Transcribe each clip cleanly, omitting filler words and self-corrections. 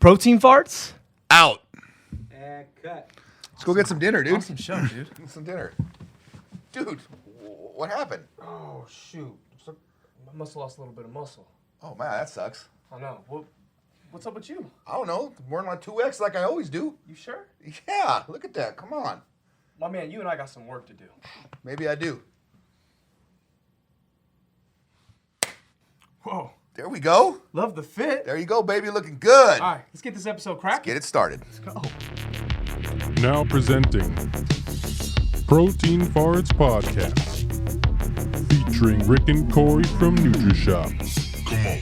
Protein farts? Out. And cut. Let's go get some dinner, dude. Awesome show, dude. Get some dinner. Dude, what happened? Oh, shoot. I must have lost a little bit of muscle. Oh, man, that sucks. I know. What's up with you? I don't know. More like 2X like I always do. You sure? Yeah, look at that. Come on. My man, you and I got some work to do. Maybe I do. Whoa. There we go. Love the fit. There you go, baby. Looking good. All right, let's get this episode cracking. Get it started. Let's go. Now presenting Protein Farts Podcast, featuring Rick and Corey from NutriShop. Come on.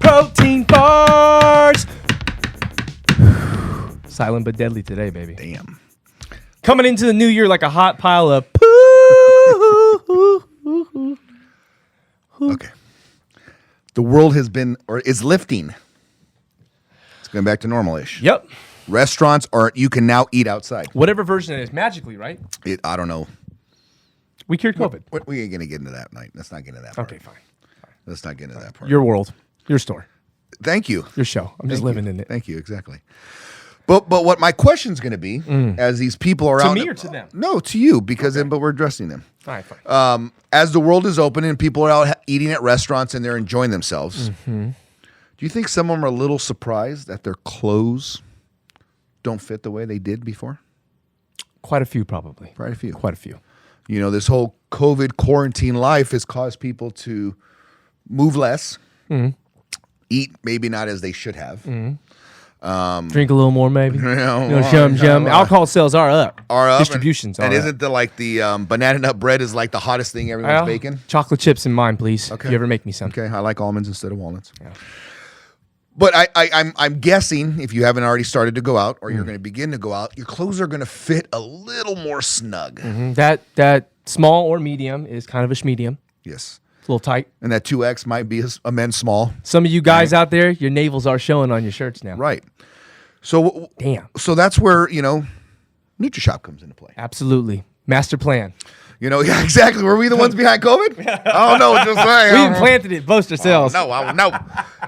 Protein farts. Silent but deadly today, baby. Damn. Coming into the new year like a hot pile of poo. Okay. The world has been, or is lifting. It's going back to normal-ish. Yep. Restaurants are, you can now eat outside. Whatever version it is, magically, right? I don't know. We cured COVID. We ain't going to get into that night. Let's not get into that part. Okay, fine. Let's not get into that part. Your world, your store, Thank you. your show. I'm just living in it. Thank you, exactly. But what my question's going to be, as these people are To out... me or to them? No, to you, because but we're addressing them. All right, fine. As the world is open and people are out eating at restaurants and they're enjoying themselves, do you think some of them are a little surprised that their clothes don't fit the way they did before? Quite a few, probably. Quite a few. Quite a few. You know, this whole COVID quarantine life has caused people to move less, eat maybe not as they should have. Drink a little more, maybe. Shum. Alcohol sales are up. Distributions and are isn't the banana nut bread is like the hottest thing everyone's up. baking? Chocolate chips in mine, please. Okay. If you ever make me some. Okay, I like almonds instead of walnuts. Yeah. But I'm guessing if you haven't already started to go out or you're going to begin to go out, your clothes are going to fit a little more snug. That small or medium is kind of a schmedium. Yes. It's a little tight. And that 2X might be a men's small. Some of you guys out there, your navels are showing on your shirts now. Right. So Damn. So that's where, NutriShop comes into play. Absolutely. Master plan. Yeah, exactly. Were we the ones behind COVID? Oh no, just saying. We implanted it. Boast ourselves. No.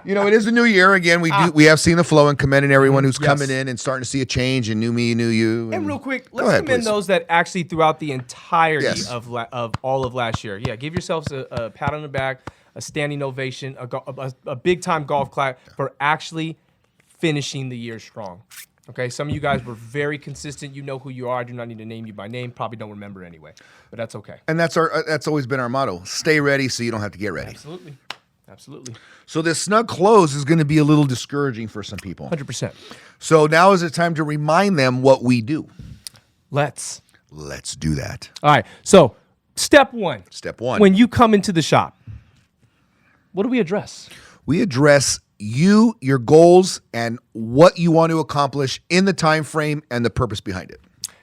It is a new year again. We have seen the flow and commending everyone who's coming in and starting to see a change and new me, new you. And real quick, Go let's ahead, commend please. those that actually throughout the entirety Yes. of all of last year. Yeah, give yourselves a pat on the back, a standing ovation, a big time golf clap for actually finishing the year strong. Okay, some of you guys were very consistent. You know who you are. I do not need to name you by name. Probably don't remember anyway, but that's okay. And that's always been our motto. Stay ready so you don't have to get ready. Absolutely. So this snug clothes is going to be a little discouraging for some people. 100%. So now is the time to remind them what we do. Let's do that. All right. So, step one. Step one. When you come into the shop, what do we address? We address you, your goals, and what you want to accomplish in the time frame and the purpose behind it.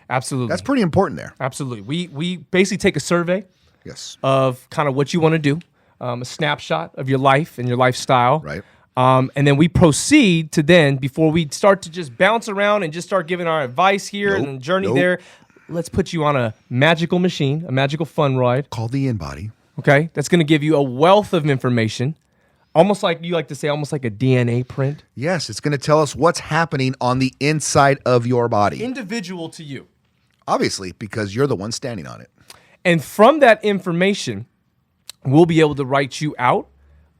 Absolutely. That's pretty important there. Absolutely. We basically take a survey Yes. of kind of what you want to do, a snapshot of your life and your lifestyle. Right. And then we proceed to before we start to just bounce around and just start giving our advice here and journey there, let's put you on a magical machine, a magical fun ride. Called the InBody. Okay. That's going to give you a wealth of information. Almost like you like to say, almost like a DNA print. Yes, it's going to tell us what's happening on the inside of your body. Individual to you. Obviously, because you're the one standing on it. And from that information, we'll be able to write you out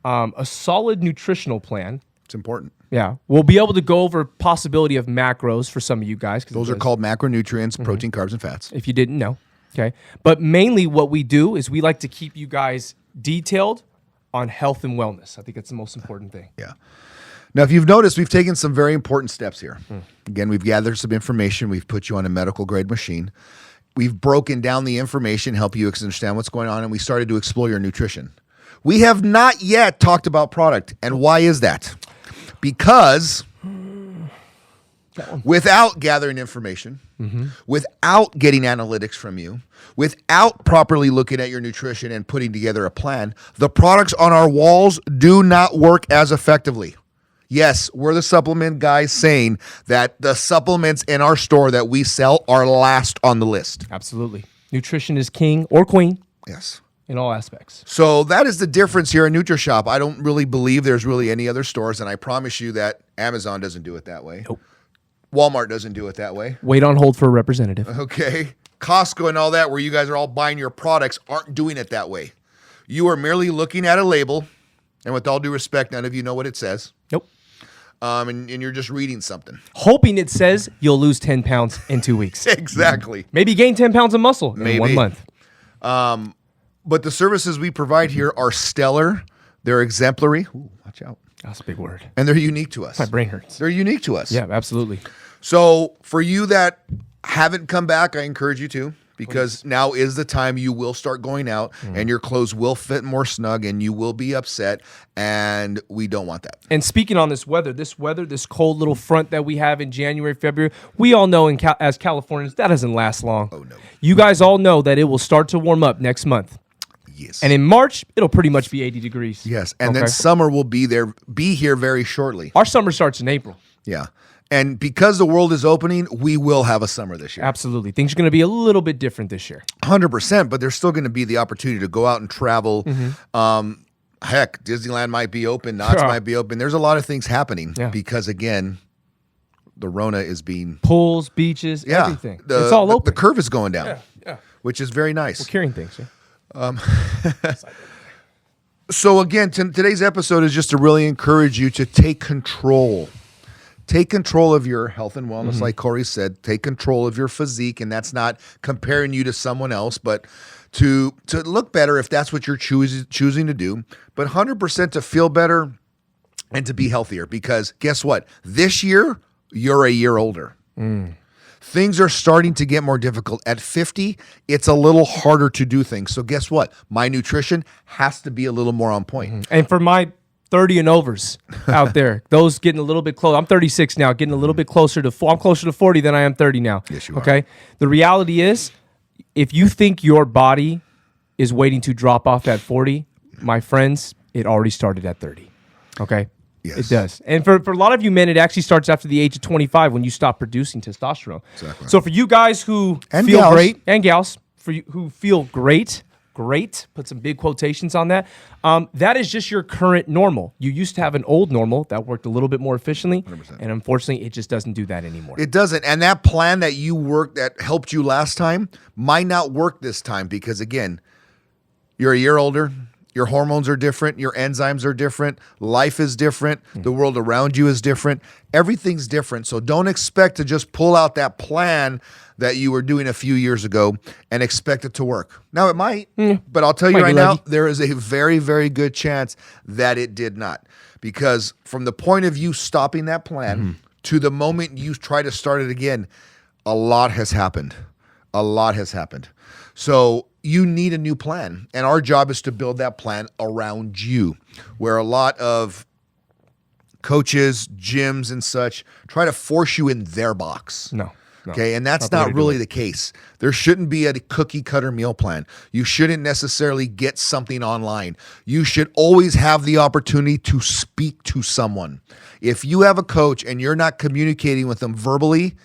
a solid nutritional plan. It's important. Yeah. We'll be able to go over possibility of macros for some of you guys. Those are called macronutrients, protein, carbs, and fats. If you didn't know. Okay. But mainly what we do is we like to keep you guys detailed on health and wellness. I think that's the most important thing. Yeah. Now, if you've noticed, we've taken some very important steps here. Again, we've gathered some information. We've put you on a medical grade machine. We've broken down the information, help you understand what's going on, and we started to explore your nutrition. We have not yet talked about product. And why is that? Because without gathering information, without getting analytics from you, without properly looking at your nutrition and putting together a plan, the products on our walls do not work as effectively. Yes, we're the supplement guys saying that the supplements in our store that we sell are last on the list. Absolutely. Nutrition is king or queen Yes. in all aspects. So that is the difference here in NutriShop. I don't really believe there's really any other stores, and I promise you that Amazon doesn't do it that way. Nope. Walmart doesn't do it that way. Wait on hold for a representative. Okay. Costco and all that, where you guys are all buying your products, aren't doing it that way. You are merely looking at a label, and with all due respect, none of you know what it says. Nope. And you're just reading something. Hoping it says you'll lose 10 pounds in 2 weeks. Exactly. Maybe gain 10 pounds of muscle in Maybe. 1 month. But the services we provide here are stellar. They're exemplary. Ooh, watch out. That's a big word. And they're unique to us. My brain hurts. They're unique to us. Yeah, absolutely. So for you that haven't come back, I encourage you to, because now is the time you will start going out and your clothes will fit more snug and you will be upset, and we don't want that. And speaking on this weather, this cold little front that we have in January, February, we all know as Californians, that doesn't last long. Oh, no. You guys all know that it will start to warm up next month. Yes. And in March, it'll pretty much be 80 degrees. Yes. And then Okay? summer will be here very shortly. Our summer starts in April. Yeah. And because the world is opening, we will have a summer this year. Absolutely. Things are going to be a little bit different this year. 100%, but there's still going to be the opportunity to go out and travel. Heck, Disneyland might be open, Knott's Yeah. might be open. There's a lot of things happening Yeah. because, again, the Rona is being Pools, beaches, everything. It's all open. The curve is going down, yeah. which is very nice. Carrying things. Yeah. So again, today's episode is just to really encourage you to take control. Take control of your health and wellness, like Corey said. Take control of your physique, and that's not comparing you to someone else, but to look better if that's what you're choosing to do. But 100% to feel better and to be healthier, because guess what? This year, you're a year older. Things are starting to get more difficult. At 50, it's a little harder to do things. So guess what? My nutrition has to be a little more on point. And for my 30 and overs out there, those getting a little bit close. I'm 36 now, getting a little bit closer to I'm closer to 40 than I am 30 now. Yes, you are. Okay. The reality is, if you think your body is waiting to drop off at 40, my friends, it already started at 30. Okay. Yes. It does. And for a lot of you men, it actually starts after the age of 25 when you stop producing testosterone. Exactly. So for you guys who And feel gals. great, and gals, for you who feel great, put some big quotations on that. That is just your current normal. You used to have an old normal that worked a little bit more efficiently, 100%. and unfortunately, it just doesn't do that anymore. It doesn't. And that plan that you worked that helped you last time might not work this time because, again, you're a year older. Your hormones are different. Your enzymes are different. Life is different. The world around you is different. Everything's different. So don't expect to just pull out that plan that you were doing a few years ago and expect it to work. Now, it might, but I'll tell you Might right be now, lucky. there is a very, very good chance that it did not. Because from the point of you stopping that plan to the moment you try to start it again, a lot has happened. A lot has happened. So you need a new plan. And our job is to build that plan around you, where a lot of coaches, gyms, and such try to force you in their box. No. Okay, and that's Not the way not to do really it. the case. There shouldn't be a cookie cutter meal plan. You shouldn't necessarily get something online. You should always have the opportunity to speak to someone. If you have a coach and you're not communicating with them verbally,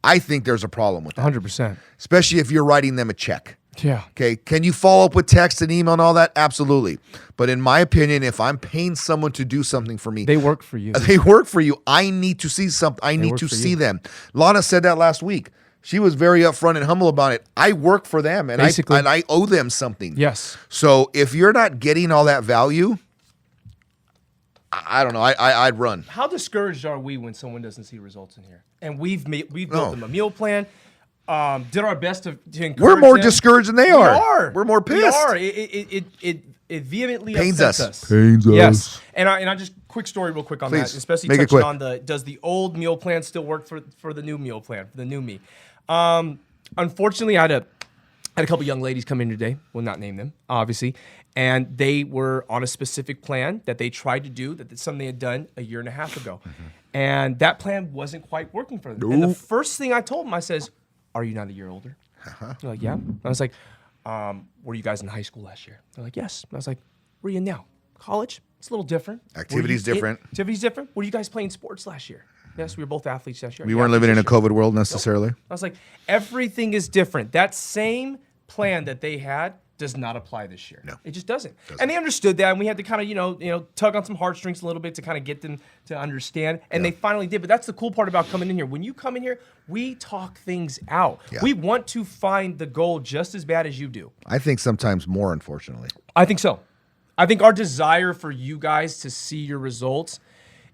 I think there's a problem with that, 100%. especially if you're writing them a check. Yeah. Okay, can you follow up with text and email and all that? Absolutely. But in my opinion, if I'm paying someone to do something for me, They work for you. they work for you. I need to see something. I need work to for see you. them. Lana said that last week. She was very upfront and humble about it. I work for them, and Basically. I owe them something. Yes. So if you're not getting all that value, I don't know. I'd run. How discouraged are we when someone doesn't see results in here? And we've built No. them a meal plan. Did our best to encourage We're more them. discouraged than they We are. are. We're more We pissed. are. It vehemently Pains upsets us. us. Pains us. Yes. And I just quick story real quick on Please, that, especially make it touching quick. on does the old meal plan still work for the new meal plan, for the new me? Unfortunately, I had a couple young ladies come in today. We'll not name them, obviously. And they were on a specific plan that they tried to do, that's something they had done a year and a half ago. And that plan wasn't quite working for them. And the first thing I told them, I says, "Are you not a year older?" They're like, "Yeah." I was like, "Were you guys in high school last year?" They're like, "Yes." I was like, "Where are you now?" College, it's a little different. Activity's different. Activity's different. Were you guys playing sports last year? Yes, we were both athletes last year. We weren't living in a COVID world necessarily. I was like, everything is different. That same plan that they had does not apply this year. No. It just doesn't. And they understood that, and we had to kind of, tug on some heartstrings a little bit to kind of get them to understand. And they finally did. But that's the cool part about coming in here. When you come in here, we talk things out. Yeah. We want to find the goal just as bad as you do. I think sometimes more, unfortunately. I think so. I think our desire for you guys to see your results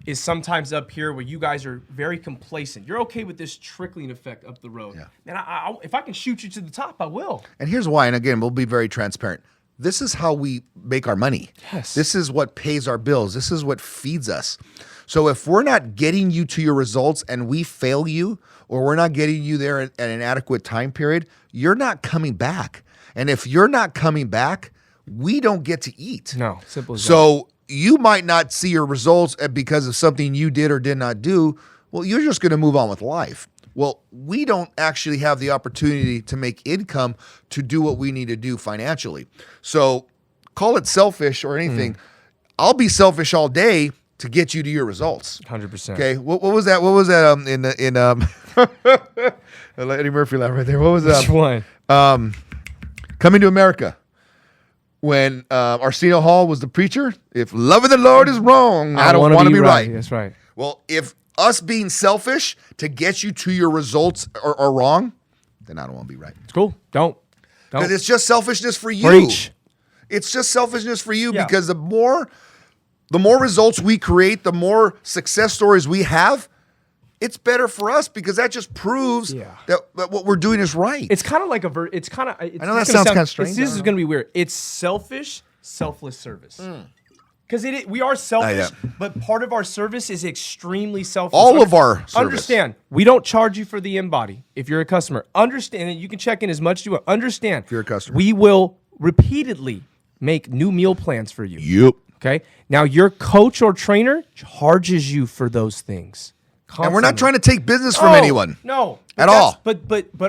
is sometimes up here where you guys are very complacent. You're okay with this trickling effect up the road. Yeah. And if I can shoot you to the top, I will. And here's why, and again, we'll be very transparent. This is how we make our money. Yes. This is what pays our bills. This is what feeds us. So if we're not getting you to your results and we fail you, or we're not getting you there at an adequate time period, you're not coming back. And if you're not coming back, we don't get to eat. No, simple as that. So you might not see your results because of something you did or did not do. Well, you're just going to move on with life. Well, we don't actually have the opportunity to make income to do what we need to do financially. So call it selfish or anything. I'll be selfish all day to get you to your results. 100%. Okay. What was that? What was that? Eddie Murphy laugh right there. What was that? Which one? Coming to America. When Arsenio Hall was the preacher, if loving the Lord is wrong, I don't want to be right. That's right. Well, if us being selfish to get you to your results are wrong, then I don't want to be right. It's cool. Don't. Because it's just selfishness for you. Preach. It's just selfishness for you Yeah. because the more results we create, the more success stories we have, it's better for us because that just proves that what we're doing is right. It's kind of like it's kind of. I know that sounds kind of strange. This is going to be weird. It's selfish, selfless service. Because we are selfish, but part of our service is extremely selfless. All of our service. Understand, we don't charge you for the in-body if you're a customer. Understand, and you can check in as much as you want. Understand, if you're a customer. we will repeatedly make new meal plans for you. Yep. Okay? Now, your coach or trainer charges you for those things. And we're not trying to take business from Oh, anyone. No. At all. But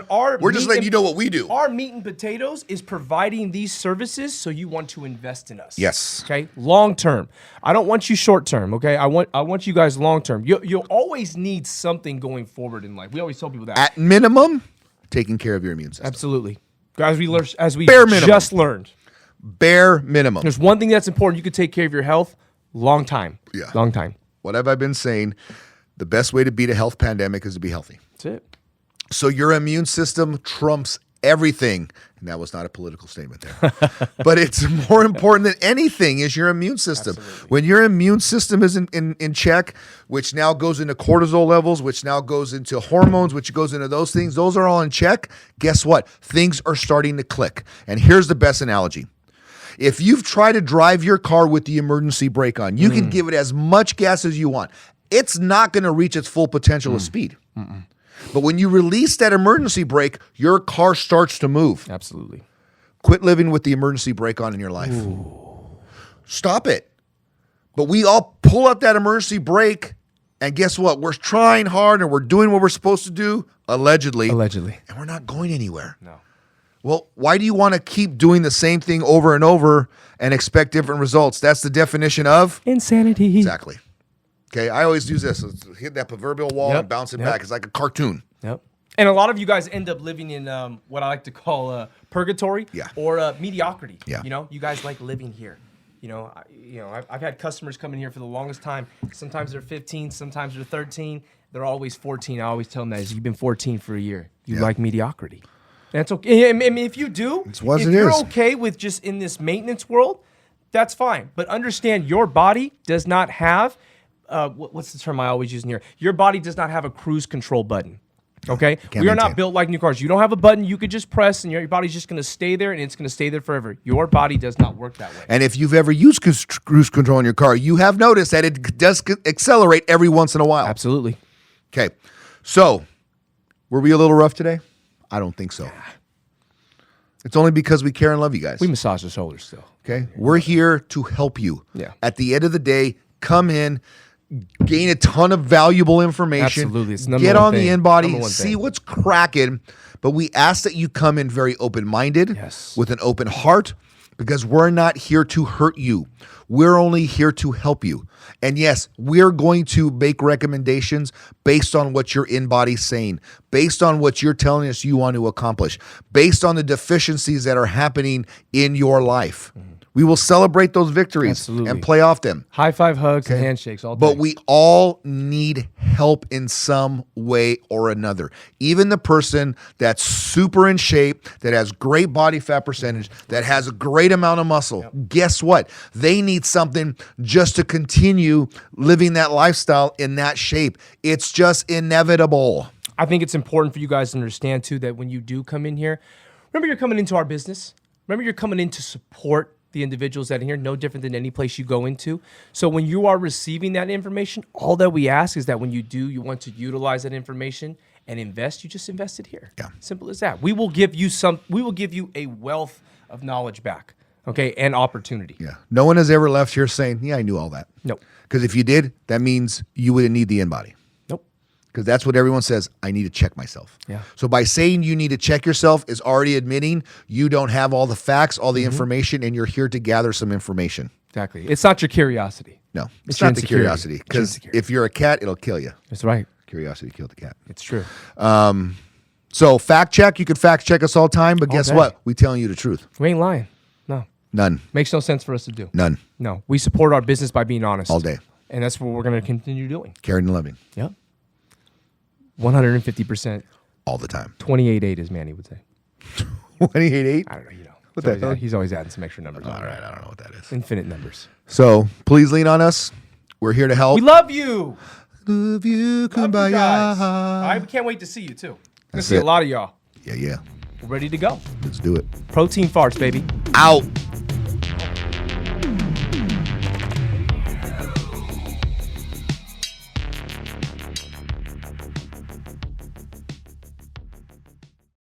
our We're just meat letting and- you know what we do. Our meat and potatoes is providing these services so you want to invest in us. Yes. Okay? Long term. I don't want you short term, okay? I want you guys long term. You'll always need something going forward in life. We always tell people that. At minimum, taking care of your immune system. Absolutely. As we Bare minimum. just learned. Bare minimum. There's one thing that's important. You can take care of your health long time. Yeah. Long time. What have I been saying? The best way to beat a health pandemic is to be healthy. That's it. So your immune system trumps everything. And that was not a political statement there. But it's more important than anything is your immune system. Absolutely. When your immune system is in check, which now goes into cortisol levels, which now goes into hormones, which goes into those things, those are all in check. Guess what? Things are starting to click. And here's the best analogy. If you've tried to drive your car with the emergency brake on, you can give it as much gas as you want. It's not going to reach its full potential of speed. But when you release that emergency brake, your car starts to move. Absolutely. Quit living with the emergency brake on in your life. Stop it. But we all pull up that emergency brake, and guess what? We're trying hard and we're doing what we're supposed to do, allegedly, Allegedly. and we're not going anywhere. No. Well, why do you want to keep doing the same thing over and over and expect different results? That's the definition of Insanity. exactly. Okay, I always use this. Let's hit that proverbial wall Yep, and bounce it yep. back. It's like a cartoon. Yep. And a lot of you guys end up living in what I like to call purgatory or mediocrity. Yeah. You know, you guys like living here. I've had customers come in here for the longest time. Sometimes they're 15, sometimes they're 13. They're always 14. I always tell them that you've been 14 for a year. You like mediocrity. That's okay. I mean, if you do, if you're okay with just in this maintenance world, that's fine. But understand your body does not have what's the term I always use in here? Your body does not have a cruise control button. Okay? We are not built like new cars. You don't have a button you could just press and your body's just going to stay there and it's going to stay there forever. Your body does not work that way. And if you've ever used cruise control in your car, you have noticed that it does accelerate every once in a while. Absolutely. Okay. So, were we a little rough today? I don't think so. It's only because we care and love you guys. We massage the shoulders still. Okay? We're here to help you. Yeah. At the end of the day, come in, gain a ton of valuable information. Absolutely. It's Get on the Number InBody, one see thing. what's cracking. But we ask that you come in very open-minded, Yes. with an open heart, because we're not here to hurt you. We're only here to help you. And yes, we're going to make recommendations based on what your in-body's saying, based on what you're telling us you want to accomplish, based on the deficiencies that are happening in your life. We will celebrate those victories Absolutely. and play off them. High five, hugs, and handshakes all day. But we all need help in some way or another. Even the person that's super in shape, that has great body fat percentage, that has a great amount of muscle, guess what? They need something just to continue living that lifestyle in that shape. It's just inevitable. I think it's important for you guys to understand too that when you do come in here, remember you're coming into our business. Remember you're coming in to support the individuals that are here, no different than any place you go into. So when you are receiving that information, all that we ask is that when you do, you want to utilize that information and invest, you just invest it here. Yeah. Simple as that. We will give you a wealth of knowledge back, okay, and opportunity. Yeah. No one has ever left here saying, yeah, I knew all that. Nope. Because if you did, that means you wouldn't need the in-body. Nope. Because that's what everyone says, I need to check myself. Yeah. So by saying you need to check yourself is already admitting you don't have all the facts, all the information, and you're here to gather some information. Exactly. It's not your curiosity. No, It's it's your not the insecurity. curiosity. It's your Because insecurity. if you're a cat, it'll kill you. That's right. Curiosity killed the cat. It's true. So fact check, you can fact check us all the time, but guess day. what? We telling you the truth. We ain't lying. No. None. Makes no sense for us to do. None. No. We support our business by being honest. All day. And that's what we're going to continue doing. Caring and loving. Yep. 150%. All the time. 28.8 as Manny would say. 28.8? I don't know, What the hell? He's always adding some extra numbers. All on right, there. I don't know what that is. Infinite numbers. So please lean on us. We're here to help. We love you. Love you, Love you kumbaya. guys. All right, we can't wait to see you too. We're gonna That's see it. a lot of y'all. Yeah, yeah. We're ready to go. Let's do it. Protein farts, baby. Out.